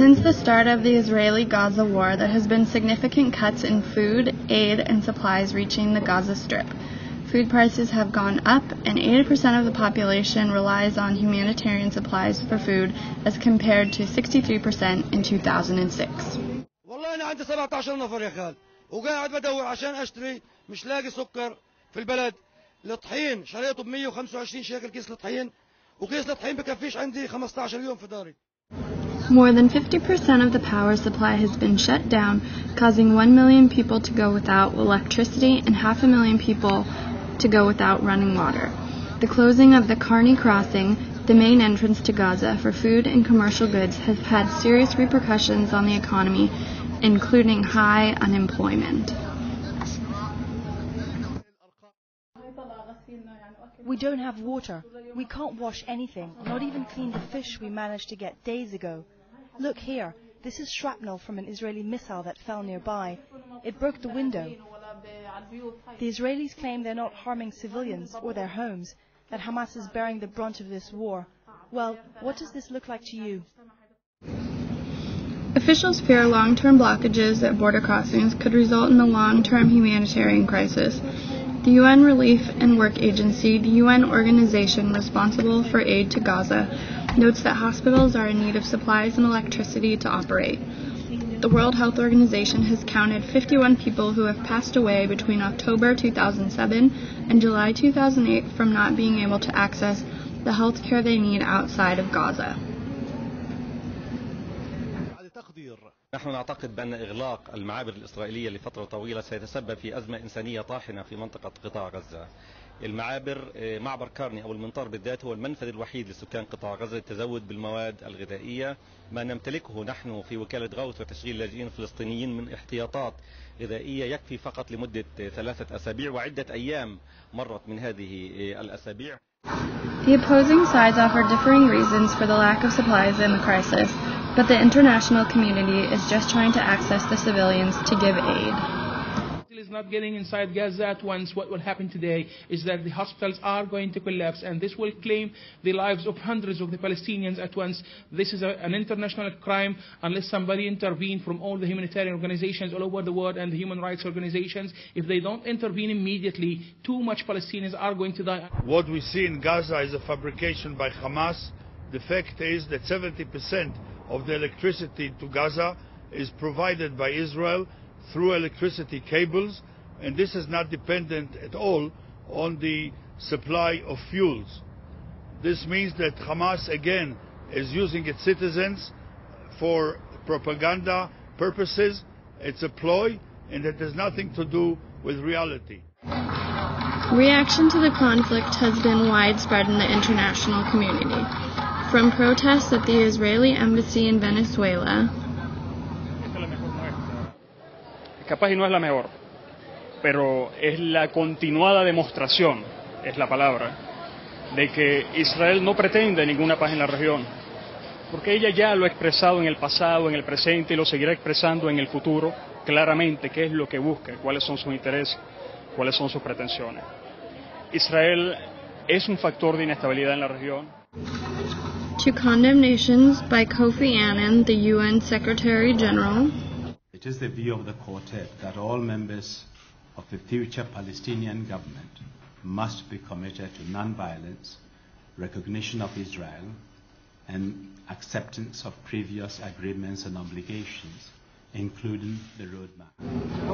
Since the start of the Israeli-Gaza war, there has been significant cuts in food, aid, and supplies reaching the Gaza Strip. Food prices have gone up, and 80% of the population relies on humanitarian supplies for food as compared to 63% in 2006. والله أنا عندي 17 نفر يا خال وقاعد بدور عشان أشتري مش لاقي سكر في البلد. الطحين شريته ب 125 شيكل كيس الطحين وكيس الطحين بكفيش عندي 15 يوم في داري. More than 50% of the power supply has been shut down, causing 1 million people to go without electricity and 500,000 people to go without running water. The closing of the Karni crossing, the main entrance to Gaza, for food and commercial goods has had serious repercussions on the economy, including high unemployment. We don't have water. We can't wash anything, not even clean the fish we managed to get days ago. Look here, this is shrapnel from an Israeli missile that fell nearby. It broke the window. The Israelis claim they're not harming civilians or their homes, that Hamas is bearing the brunt of this war. Well, what does this look like to you? Officials fear long-term blockages at border crossings could result in a long-term humanitarian crisis. The UN Relief and Work Agency, the UN organization responsible for aid to Gaza, notes that hospitals are in need of supplies and electricity to operate. The World Health Organization has counted 51 people who have passed away between October 2007 and July 2008 from not being able to access the health care they need outside of Gaza. نحن نعتقد بأن إغلاق المعابر الإسرائيلية لفترة طويلة سيتسبب في أزمة إنسانية طاحنة في منطقة قطاع غزة. المعابر معبر كارني أو المنطار بالذات هو المنفذ الوحيد لسكان قطاع غزة للتزود بالمواد الغذائية. ما نمتلكه نحن في وكالة غوث وتشغيل اللاجئين الفلسطينيين من احتياطات غذائية يكفي فقط لمدة 3 أسابيع وعدة أيام مرت من هذه الأسابيع. The opposing sides offer differing reasons for the lack of supplies in the crisis, but the international community is just trying to access the civilians to give aid. Is not getting inside Gaza at once. What will happen today is that the hospitals are going to collapse, and this will claim the lives of hundreds of the Palestinians at once. This is an international crime unless somebody intervenes from all the humanitarian organizations all over the world and the human rights organizations. If they don't intervene immediately, too much Palestinians are going to die. What we see in Gaza is a fabrication by Hamas. The fact is that 70% of the electricity to Gaza is provided by Israel through electricity cables, and this is not dependent at all on the supply of fuels. This means that Hamas again is using its citizens for propaganda purposes. It's a ploy, and it has nothing to do with reality. Reaction to the conflict has been widespread in the international community, from protests at the Israeli embassy in Venezuela. Capaz y no es la mejor, pero es la continuada demostración, es la palabra, de que Israel no pretende ninguna paz en la región, porque ella ya lo ha expresado en el pasado, en el presente y lo seguirá expresando en el futuro claramente qué es lo que busca, cuáles son sus intereses, cuáles son sus pretensiones. Israel es un factor de inestabilidad en la región. To condemnations by Kofi Annan, the UN Secretary General. It is the view of the Quartet that all members of the future Palestinian government must be committed to non-violence, recognition of Israel, and acceptance of previous agreements and obligations, including the roadmap.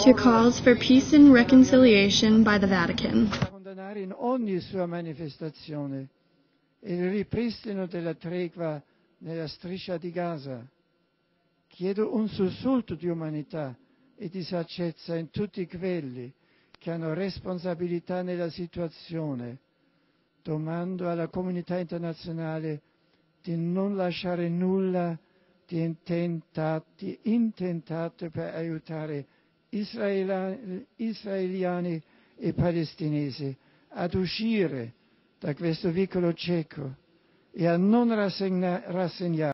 To calls for peace and reconciliation by the Vatican. Condannare in ogni sua manifestazione il ripristino della tregua nella striscia di Gaza. Chiedo un sussulto di umanità e di saggezza in tutti quelli che hanno responsabilità nella situazione. Domando alla comunità internazionale di non lasciare nulla di intentato per aiutare israeliani e palestinesi ad uscire da questo vicolo cieco e a non rassegnare